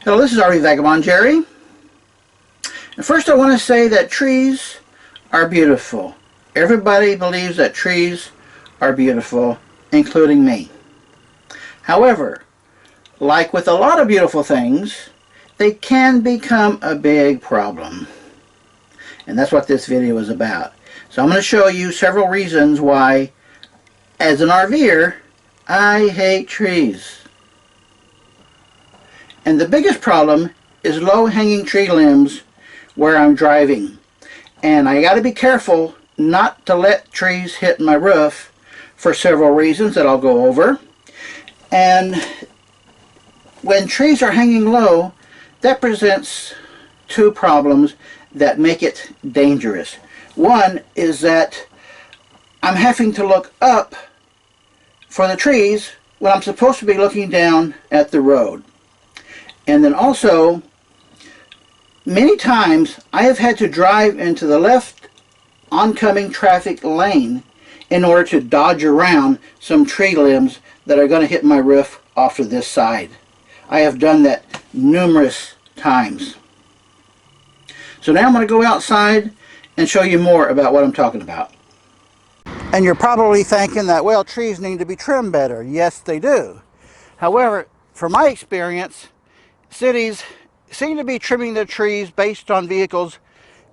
Hello, this is RV Vagabond Jerry. And first I want to say that trees are beautiful. Everybody believes that trees are beautiful, including me. However, like with a lot of beautiful things, they can become a big problem. And that's what this video is about. So I'm going to show you several reasons why, as an RVer, I hate trees. And the biggest problem is low-hanging tree limbs where I'm driving. And I got to be careful not to let trees hit my roof for several reasons that I'll go over. And when trees are hanging low, that presents two problems that make it dangerous. One is that I'm having to look up for the trees when I'm supposed to be looking down at the road. And then also, many times I have had to drive into the left oncoming traffic lane in order to dodge around some tree limbs that are going to hit my roof off to this side. I have done that numerous times. So now I'm going to go outside and show you more about what I'm talking about. And you're probably thinking that, well, trees need to be trimmed better. Yes, they do. However, from my experience, cities seem to be trimming their trees based on vehicles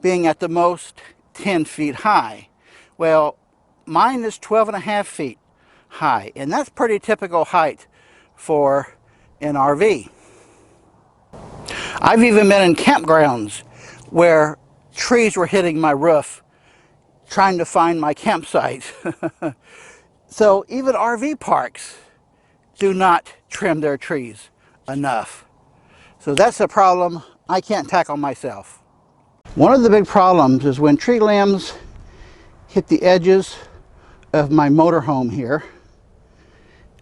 being at the most 10 feet high. Well, mine is 12.5 feet high, and that's pretty typical height for an RV. I've even been in campgrounds where trees were hitting my roof trying to find my campsite. So even RV parks do not trim their trees enough. So that's a problem I can't tackle myself. One of the big problems is when tree limbs hit the edges of my motorhome here,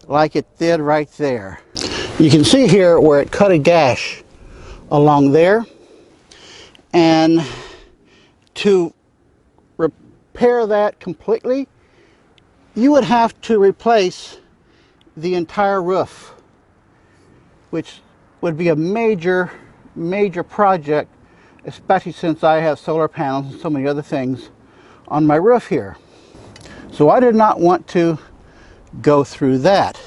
like it did right there. You can see here where it cut a gash along there, and to repair that completely, you would have to replace the entire roof, which would be a major project, especially since I have solar panels and so many other things on my roof here. So I did not want to go through that.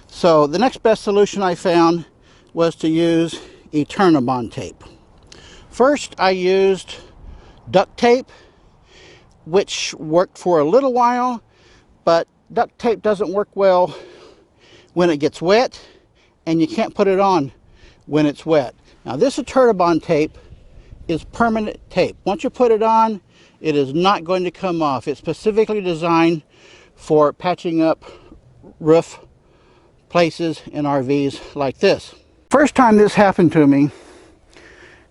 So the next best solution I found was to use Eternabond tape. First I used duct tape, which worked for a little while, but duct tape doesn't work well when it gets wet, and you can't put it on when it's wet. Now this Eternabond tape is permanent tape. Once you put it on, it is not going to come off. It's specifically designed for patching up roof places in RVs like this. First time this happened to me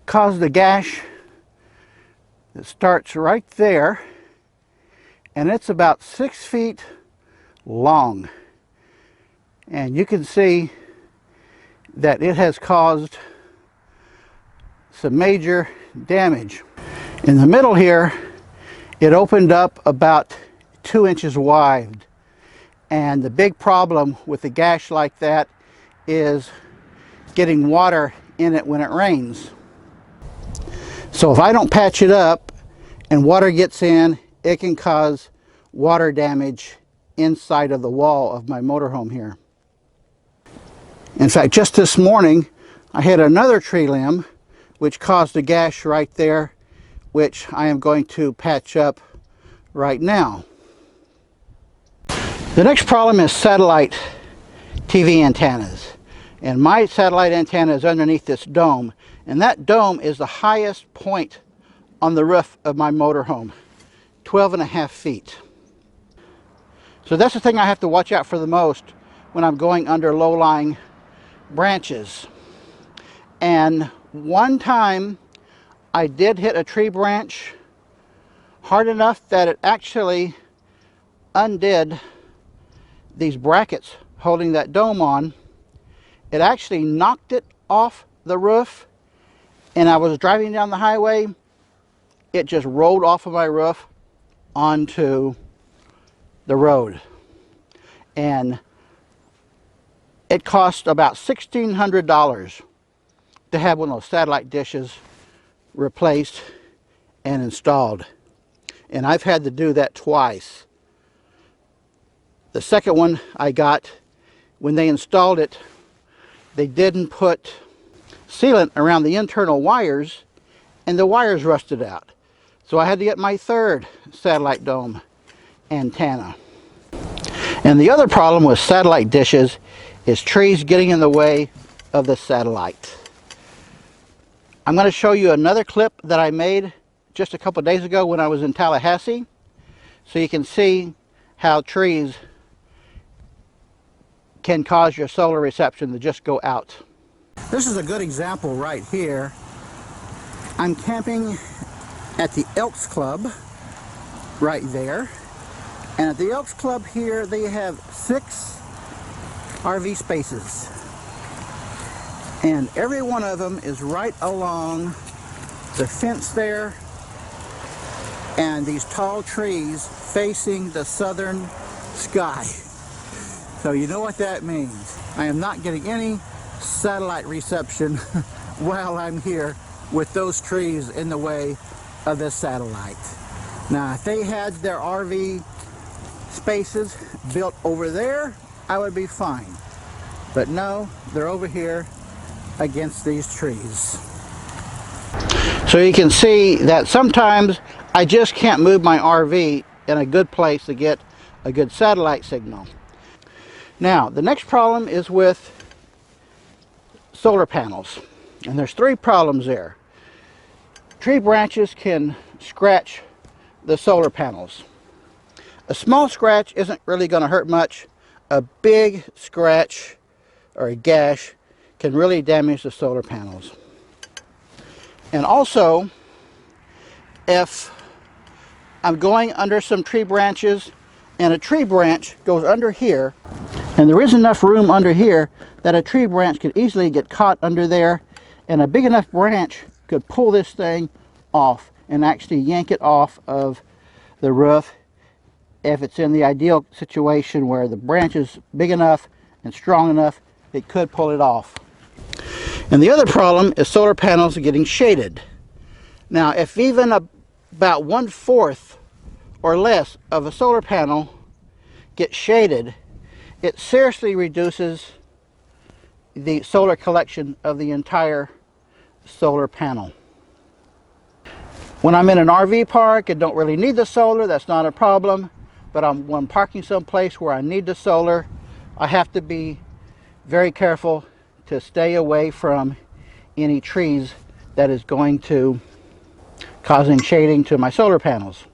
caused a gash that starts right there, and it's about 6 feet long. And you can see that it has caused some major damage. In the middle here, it opened up about 2 inches wide. And the big problem with a gash like that is getting water in it when it rains. So if I don't patch it up and water gets in, it can cause water damage inside of the wall of my motorhome here. In fact, just this morning, I hit another tree limb, which caused a gash right there, which I am going to patch up right now. The next problem is satellite TV antennas. And my satellite antenna is underneath this dome. And that dome is the highest point on the roof of my motorhome, 12.5 feet. So that's the thing I have to watch out for the most when I'm going under low-lying branches. And one time I did hit a tree branch hard enough that it actually undid these brackets holding that dome on. It actually knocked it off the roof, and I was driving down the highway. It just rolled off of my roof onto the road. And it cost about $1,600 to have one of those satellite dishes replaced and installed. And I've had to do that twice. The second one I got, when they installed it, they didn't put sealant around the internal wires, and the wires rusted out. So I had to get my third satellite dome antenna. And the other problem with satellite dishes is trees getting in the way of the satellite. I'm going to show you another clip that I made just a couple days ago when I was in Tallahassee, so you can see how trees can cause your solar reception to just go out. This is a good example right here. I'm camping at the Elks Club right there. And at the Elks Club here, they have 6 RV spaces. And every one of them is right along the fence there and these tall trees facing the southern sky. So you know what that means. I am not getting any satellite reception while I'm here with those trees in the way of the satellite. Now, if they had their RV spaces built over there, I would be fine. But no, they're over here against these trees. So you can see that sometimes I just can't move my RV in a good place to get a good satellite signal. Now, the next problem is with solar panels. And there's 3 problems there. Tree branches can scratch the solar panels. A small scratch isn't really going to hurt much. A big scratch or a gash can really damage the solar panels. And also, if I'm going under some tree branches and a tree branch goes under here, and there is enough room under here that a tree branch could easily get caught under there, and a big enough branch could pull this thing off and actually yank it off of the roof if it's in the ideal situation where the branch is big enough and strong enough, it could pull it off. And the other problem is solar panels getting shaded. Now, if even about 1/4 or less of a solar panel gets shaded, it seriously reduces the solar collection of the entire solar panel. When I'm in an RV park and don't really need the solar, that's not a problem. But when I'm parking someplace where I need the solar, I have to be very careful to stay away from any trees that is going to causing shading to my solar panels.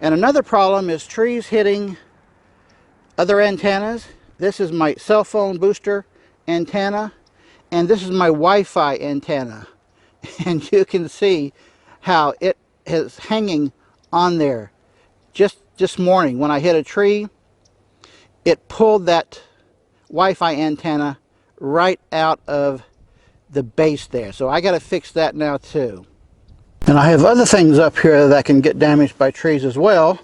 And another problem is trees hitting other antennas. This is my cell phone booster antenna, and this is my Wi-Fi antenna. And you can see how it is hanging on there. Just this morning when I hit a tree, it pulled that Wi-Fi antenna right out of the base there. So I got to fix that now too. And I have other things up here that can get damaged by trees as well,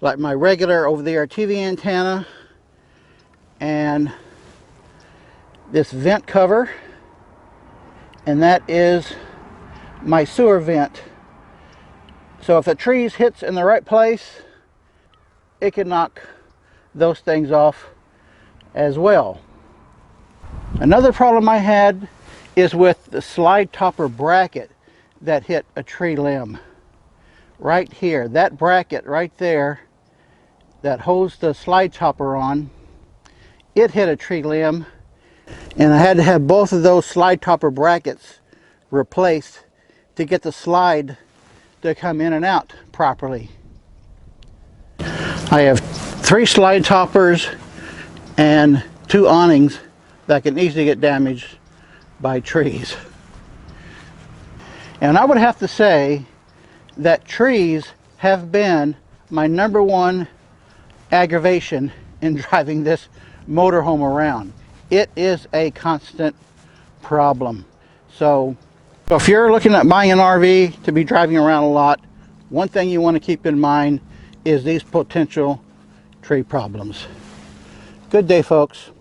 like my regular over-the-air TV antenna and this vent cover, and that is my sewer vent. So if a tree hits in the right place, it can knock those things off as well. Another problem I had is with the slide topper bracket that hit a tree limb. Right here, that bracket right there that holds the slide topper on, it hit a tree limb, and I had to have both of those slide topper brackets replaced to get the slide to come in and out properly. I have 3 slide toppers and 2 awnings that can easily get damaged by trees. And I would have to say that trees have been my #1 aggravation in driving this motorhome around. It is a constant problem. So if you're looking at buying an RV to be driving around a lot, one thing you want to keep in mind is these potential tree problems. Good day, folks.